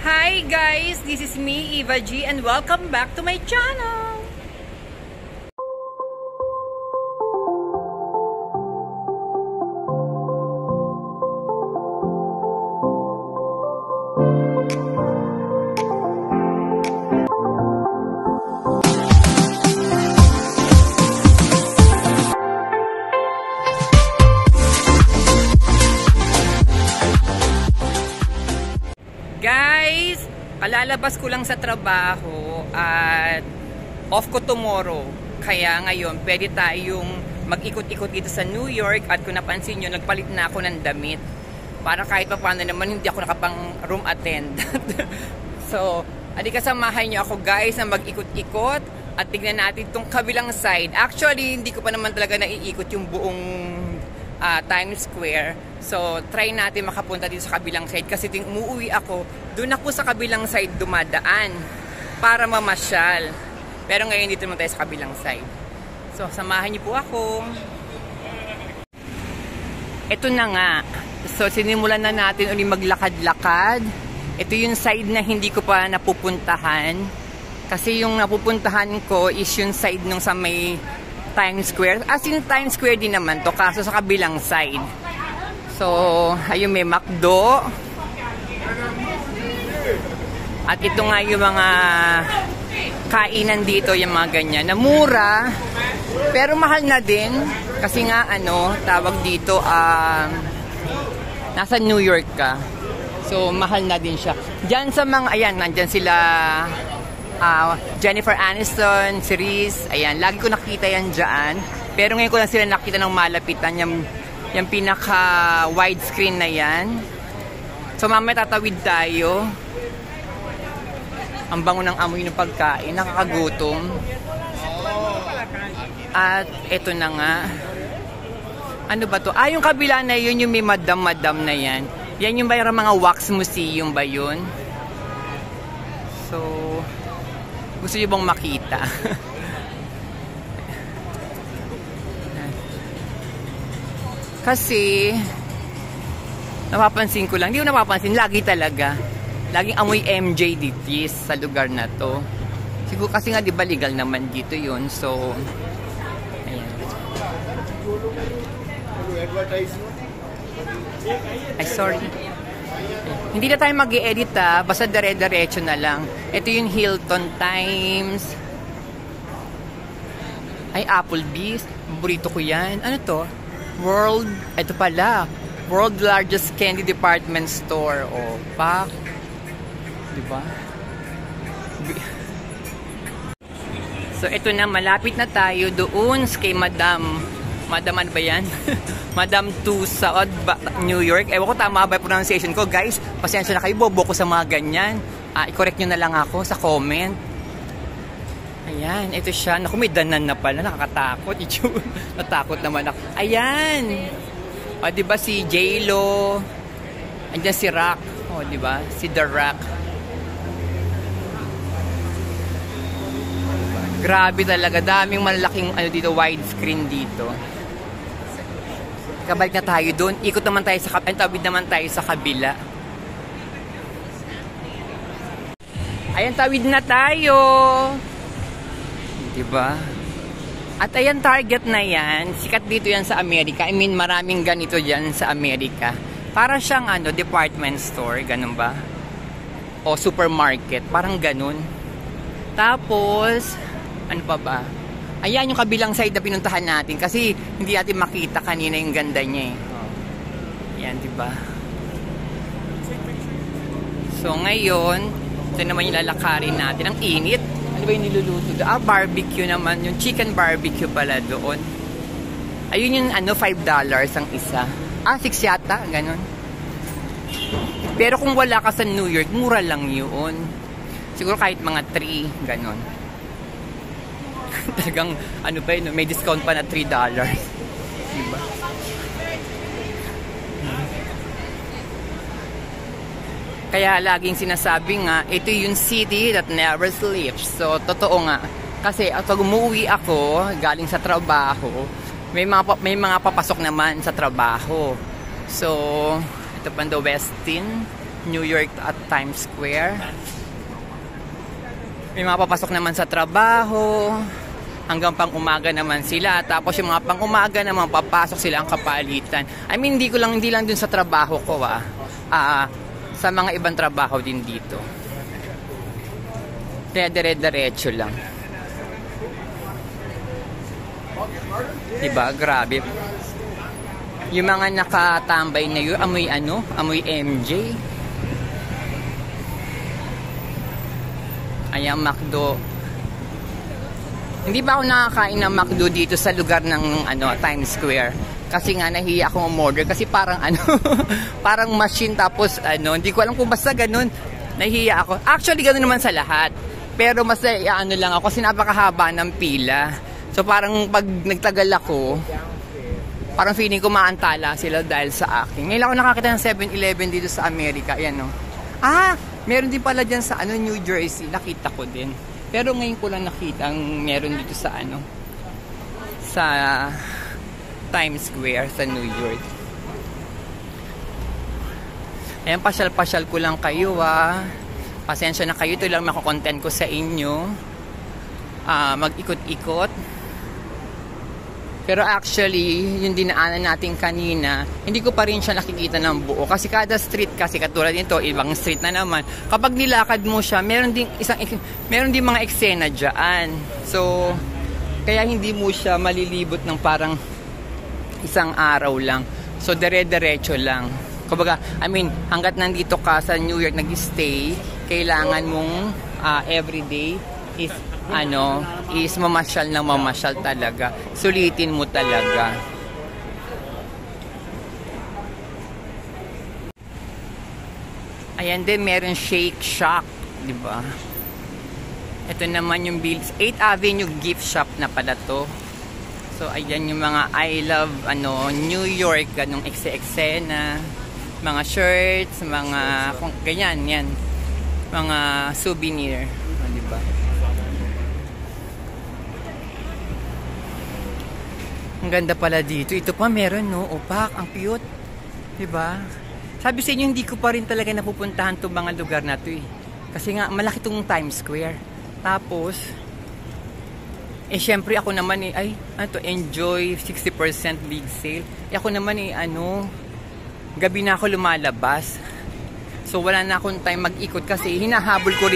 Hi guys, this is me, Eva G, and welcome back to my channel. Guys, kalalabas ko lang sa trabaho at off ko tomorrow. Kaya ngayon, pwede tayong mag-ikot-ikot dito sa New York at kung napansin nyo, nagpalit na ako ng damit para kahit pa paano naman hindi ako nakapang room attend. So, halika samahan nyo ako guys na mag-ikot-ikot at tignan natin itong kabilang side. Actually, hindi ko pa naman talaga naiikot yung buong Times Square. So, try natin makapunta dito sa kabilang side kasi ting umuwi ako, doon ako sa kabilang side dumadaan para mamasyal. Pero ngayon dito naman tayo sa kabilang side. So, samahan niyo po ako. Ito na nga. So, sinimulan na natin ulit maglakad-lakad. Ito yung side na hindi ko pa napupuntahan. Kasi yung napupuntahan ko is yung side nung sa may Times Square. As in Times Square din naman to, kaso sa kabilang side. So, ayun may McDo. At ito nga yung mga kainan dito, yung mga ganyan. Na mura, pero mahal na din. Kasi nga, tawag dito, nasa New York ka. So, mahal na din siya. Diyan sa mga, ayan, nandyan sila Jennifer Aniston, si Reese. Ayan, lagi ko nakita yan dyan. Pero ngayon ko lang sila nakita ng malapitan. Yung pinaka widescreen na yan. So mamaya tatawid tayo. Ang bango ng amoy ng pagkain, nakakagutom. At eto na nga. Ano ba to? Yung kabila na yun, yung may madam-madam na yan. Yan yung bayang mga wax museum ba yun? So gusto nyo bang makita? Kasi napapansin ko lang, hindi ko napapansin, lagi talaga. Laging amoy MJ dito sa lugar na to. Siguro kasi nga 'di ba legal naman dito 'yun. So ayan. Ay sorry. Hindi na tayo mag-i-edit basta dire-diretso na lang. Ito yung Hilton Times. Ay Applebee's, paborito ko 'yan. Ano to? Ito pala, world largest candy department store. O, pak. Diba? So, ito na, malapit na tayo doon kay Madam. Madam ano ba yan? Madam Tussauds, New York. Ewan ko tama ba yung pronunciation ko. Guys, pasensya na kayo, bobo ko sa mga ganyan. I-correct nyo na lang ako sa comment. Ayan, ito siya. Naku, may danan na pala. Nakakatakot. Natakot naman ako. Ayan. O, diba si J-Lo. Andiyan si Rock. O, diba? Si The Rock. Grabe talaga. Daming malaking dito, widescreen dito. Kabalik na tayo doon. Ikot naman tayo sa kabila. Tawid naman tayo sa kabila. Ayan, tawid na tayo. Diba? At ayan, Target na yan. Sikat dito yan sa Amerika. I mean, maraming ganito dyan sa Amerika. Para siyang department store. Ganun ba? O supermarket. Parang ganun. Tapos, ano pa ba? Ayan yung kabilang side na pinuntahan natin. Kasi hindi natin makita kanina yung ganda niya eh. Ayan, diba? So, ngayon, ito naman yung lalakarin natin. Ang init. Ano ba yung niluluto doon? Barbecue naman. Yung chicken barbecue pala doon. Ayun yung $5 ang isa. 6 yata. Ganon. Pero kung wala ka sa New York, mura lang yun. Siguro kahit mga 3. Ganon. Talagang, ba yun? May discount pa na $3. Diba? Kaya laging sinasabi nga, ito yung city that never sleeps. So, totoo nga. Kasi pag umuwi ako, galing sa trabaho, may mga papasok naman sa trabaho. So, ito pa the Westin, New York at Times Square. May mga papasok naman sa trabaho. Hanggang pang umaga naman sila. Tapos yung mga pang umaga naman, papasok sila ang kapalitan. I mean, hindi lang dun sa trabaho ko sa mga ibang trabaho din dito. Kaya dire-diretso lang. Diba? Grabe. Yung mga nakatambay na yun, amoy MJ. Ayan, McDo. Hindi pa ako nakakain ng McDo dito sa lugar ng Times Square. Kasi nga nahiya akong umorder kasi parang parang machine tapos hindi ko alam kung basta ganun. Nahiya ako. Actually ganun naman sa lahat. Pero mas lang ako kasi napakahaba ng pila. So parang pag nagtagal ako, parang feeling ko maantala sila dahil sa akin. Ngayon ako nakakita ng 7-Eleven dito sa Amerika. Ayan meron din pala dyan sa New Jersey. Nakita ko din. Pero ngayon ko lang nakita ang meron dito sa sa Times Square sa New York. Ayan, pasyal-pasyal ko lang kayo Pasensya na kayo, ito lang makakontent ko sa inyo. Mag-ikot-ikot. Pero actually, yung dinaanan natin kanina, hindi ko pa rin siya nakikita ng buo. Kasi kada street, kasi katulad nito, ibang street na naman. Kapag nilakad mo siya, meron din mga eksena dyan. So, kaya hindi mo siya malilibot ng parang isang araw lang. So, dire-diretso lang. Kumbaga, hanggat nandito ka sa New York nag-stay, kailangan mong everyday is mamasyal ng mamasyal talaga. Sulitin mo talaga. Ayan din, meron Shake Shack, di ba? Ito naman yung 8th Avenue gift shop na pala to. So, ayan yung mga I love New York, ganong eksena, mga shirts, mga ganyan, yan. Mga souvenir, di ba? Ang ganda pala dito. Ito pa meron, opak, ang cute. Diba? Sabi sa inyo, hindi ko pa rin talaga napupuntahan itong mga lugar na to Kasi nga, malaki itong Times Square. Tapos, syempre ako naman enjoy 60% big sale. Ako naman gabi na ako lumalabas. So, wala na akong time mag-ikot kasi hinahabol ko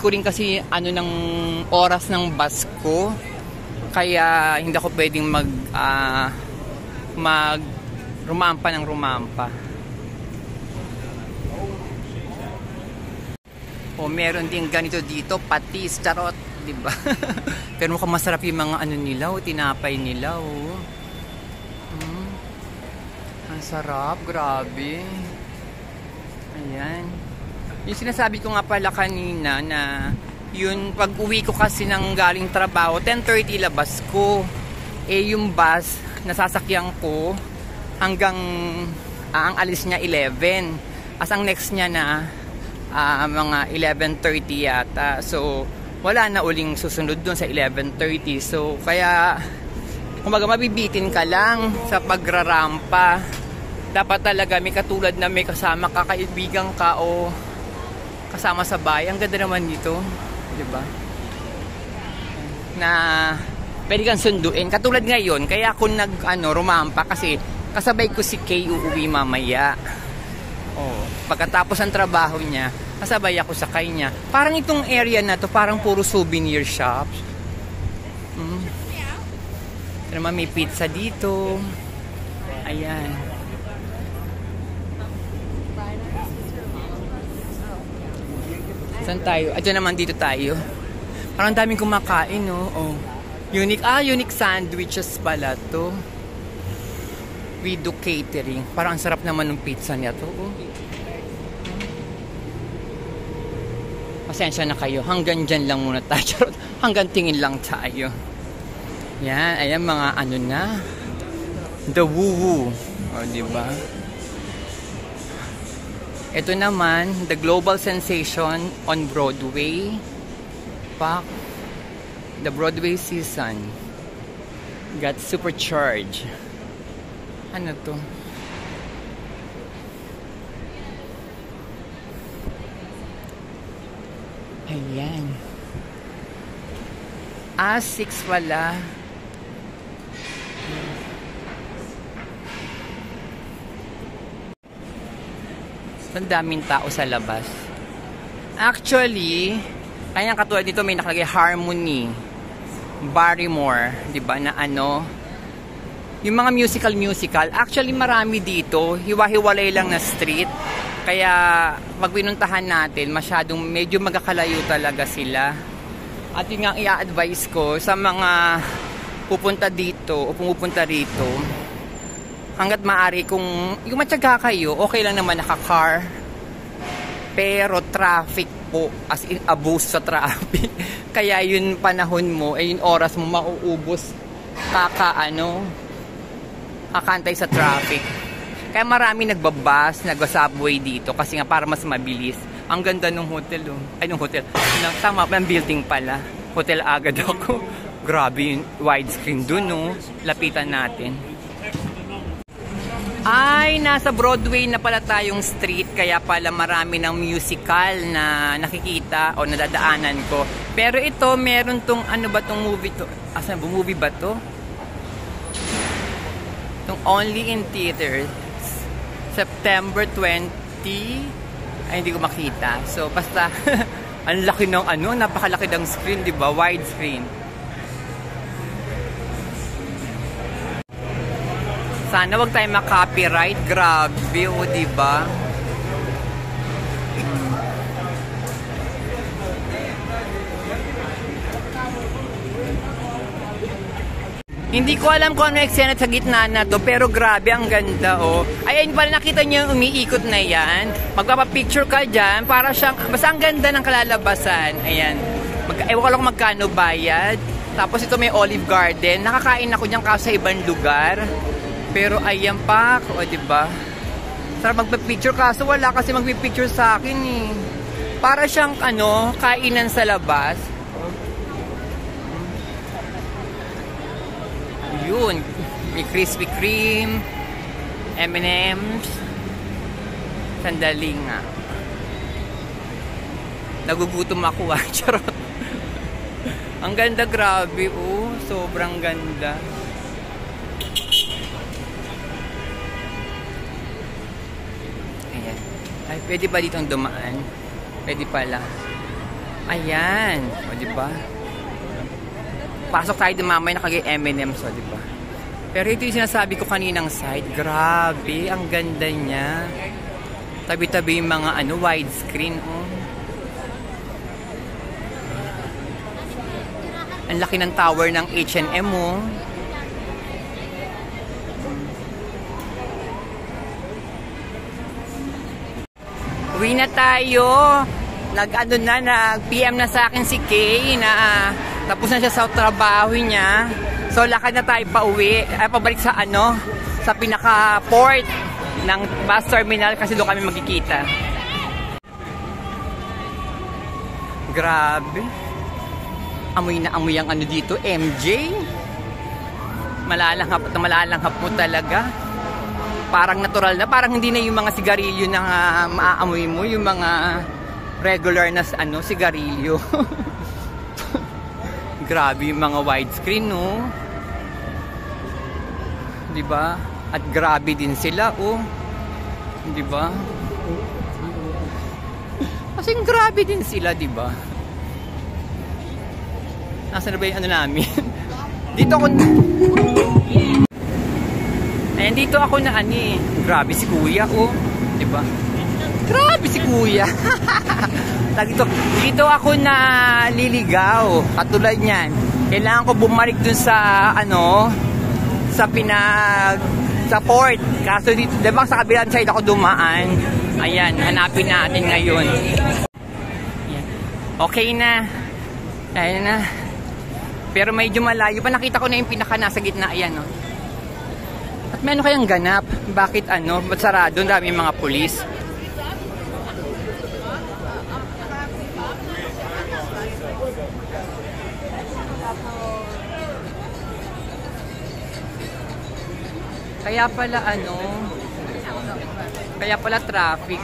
rin kasi ng oras ng bus ko. Kaya hindi ako pwedeng rumampa ng rumampa. Meron din ganito dito, patis, charot, di ba? Pero mukhang masarap yung mga nila, tinapay nila, Ang sarap, grabe. Ayan. Yung sinasabi ko nga pala kanina na yun, pag uwi ko kasi ng galing trabaho, 10:30 labas ko. Yung bus, nasasakyan ko hanggang ang alis niya 11. As ang next niya na mga 11:30 yata. So, wala na uling susunod dun sa 11:30. So, kaya kumbaga mabibitin ka lang sa pagrarampa. Dapat talaga may katulad na may kasama kakaibigan ka o kasama sa bahay. Ang ganda naman dito. Diba? Na pwede kang sunduin. Katulad ngayon, kaya ako rumampa kasi kasabay ko si Kay uuwi mamaya. Pagkatapos ang trabaho niya, kasabay ako sa kanya. Parang itong area na to, parang puro souvenir shops. Naman may pizza dito. Ayan. Saan tayo? Diyan naman dito tayo. Parang daming kumakain, Unique sandwiches pala to. We do catering. Parang ang sarap naman ng pizza niya to, Pasensya na kayo. Hanggang dyan lang muna tayo. Hanggang tingin lang tayo. Yan. Ayan mga na. The woo-woo. Diba? Ito naman, the global sensation on Broadway. The Broadway season got supercharged. Ano to? Ayan. 6 pala. Ang daming tao sa labas. Actually, kaya katulad dito may nakalagay Harmony, Barrymore, 'di ba, na ano, yung mga musical. Actually, marami dito, hiwa-hiwalay lang na street. Kaya pag pinuntahan natin, masyadong medyo magkakalayo talaga sila. At yun nga i-advise ko sa mga pupunta dito o pumupunta rito, hanggat maaari kung yung matyaga kayo, okay lang naman naka-car. Pero traffic po, as in abuse sa traffic. Kaya yun panahon mo, yun oras mo mauubos kakantay sa traffic. Kaya marami nagbabas, nagba-subway dito kasi nga para mas mabilis. Ang ganda ng hotel, oh. Ay, ng hotel. Tama, ng building pala. Hotel agad ako. Grabe yung widescreen dun, no? Lapitan natin. Ay, nasa Broadway na pala tayong street, kaya pala marami ng musical na nakikita o nadadaanan ko. Pero ito, meron tong, ano ba tong movie to? Asan ba? Movie ba to? Itong Only in Theaters. September 20. Ay, hindi ko makita. So, basta, ang laki ng ano, napakalaki ng screen, di ba? Widescreen. Sana wag tayo ma-copyright. Grabe, o, di ba? Hindi ko alam kung ano eksena sa gitna na to, pero grabe, ang ganda, oh. Ayan pala, nakita niyo yung umiikot na yan. Magpapapicture ka dyan, para siyang, basta ang ganda ng kalalabasan. Ayan. Ewan ko lang magkano bayad. Tapos ito may Olive Garden. Nakakain ako dyan kaso sa ibang lugar. Pero ayan pa, o, diba? Sarap magpapicture kaso wala kasi magpipicture sa akin, eh. Para siyang, ano, kainan sa labas. Yun, may Krispy Kreme, M&M's. Sandali nga. Nagugutom ako, ah. Charot. Ang ganda, grabe, oh. Sobrang ganda. Ayan. Ay, pwede ba ditong dumaan? Pwede pala. Ayan. O, diba? Pasok tayo din mamaya, nakagay M&M's, so, diba? Pero ito yung sinasabi ko kaninang side. Grabe, ang ganda niya. Tabi-tabi yung mga ano, widescreen, oh. Ang laki ng tower ng H&M, oh. Uwi na tayo. Nag-PM na sa akin si Kay na tapos na siya sa trabaho niya. So lakad na tayo pa uwi. Ay, pabalik sa ano, sa pinaka-port ng bus terminal kasi doon kami magkikita. Grabe. Amoy na amoy ang ano dito, MJ. Malalanghap at malalanghap mo talaga. Parang natural na, parang hindi na yung mga sigarilyo na maaamoy mo, yung mga regular na ano, sigarilyo. Grabe yung mga widescreen, no? Diba? At grabe din sila, oh. Diba? Kasi grabe din sila, diba? Nasaan na ba yung ano namin? Dito ako... Ayan, dito ako na ani. Grabe si Kuya, oh. Diba? Grabe si Kuya. Dito ako na liligaw. Katulad niyan. Kailangan ko bumalik dun sa ano, sa port. Kaso dito, diba sa kabilang side ako dumaan. Ayan, hanapin natin ngayon. Ayan. Okay na. Ayan na. Pero medyo malayo pa. Nakita ko na yung pinaka nasa gitna. Ayan, no. At may ano kayang ganap? Bakit ano? Ba't sarado? Dami mga pulis. Kaya pala ano, kaya pala traffic.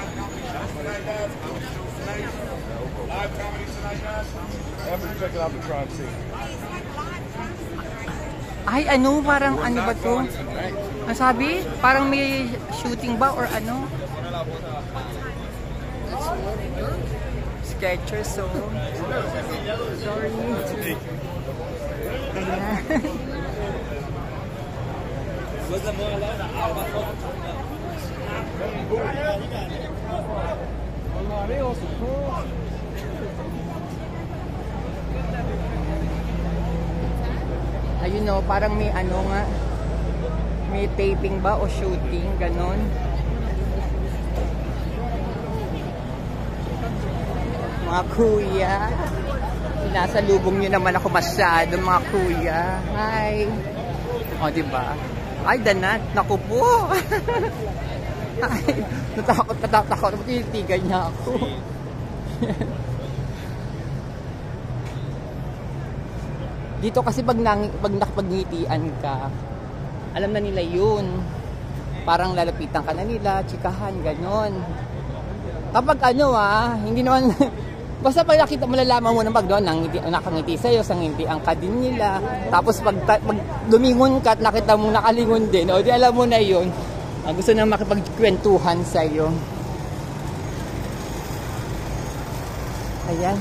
check out the crime scene. Ay, ano? Parang ano ba to? Ang sabi? Parang may shooting ba or ano? Skechers, so... Sorry. Ayan. Ayun o, parang may ano nga, may taping ba o shooting, ganon. Mga kuya, sinasalubong nyo naman ako masyado, mga kuya. Hi! O, diba? Ay, danat, naku po! Ay, natakot, matitigan niya ako. Dito kasi pag nakapagngitian ka, alam na nila yun. Parang lalapitan ka na nila, chikahan, ganon. Kapag ano hindi naman, basta pag nakita, malalaman mo na pag doon, nakangiti sa'yo, sangitian ka din nila. Tapos pag lumingon ka at nakita mo nakalingon din, o di alam mo na yun, gusto na makipagkwentuhan sa'yo. Ayan.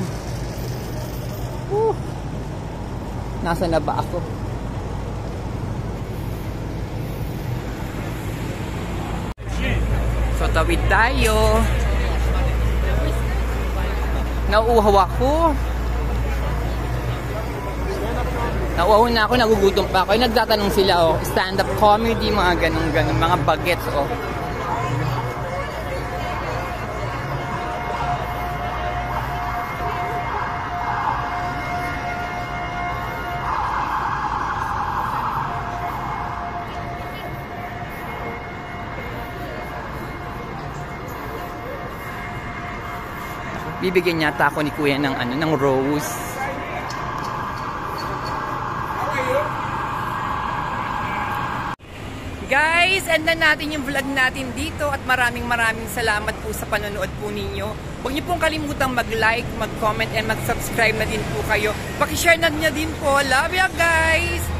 Nasaan na ba ako? So, tawid tayo. Nauuhaw ako. Nauuhaw na ako, nagugutom pa ako. Nagtatanong sila, stand-up comedy, mga ganun-ganun, mga bagets, Bibigyan yata ako ni kuya ng ng rose. Guys, end na natin yung vlog natin dito at maraming salamat po sa panonood po ninyo. Huwag niyo pong kalimutang mag-like, mag-comment, and mag-subscribe na din po kayo. Paki-share na niyo din po. Love you guys!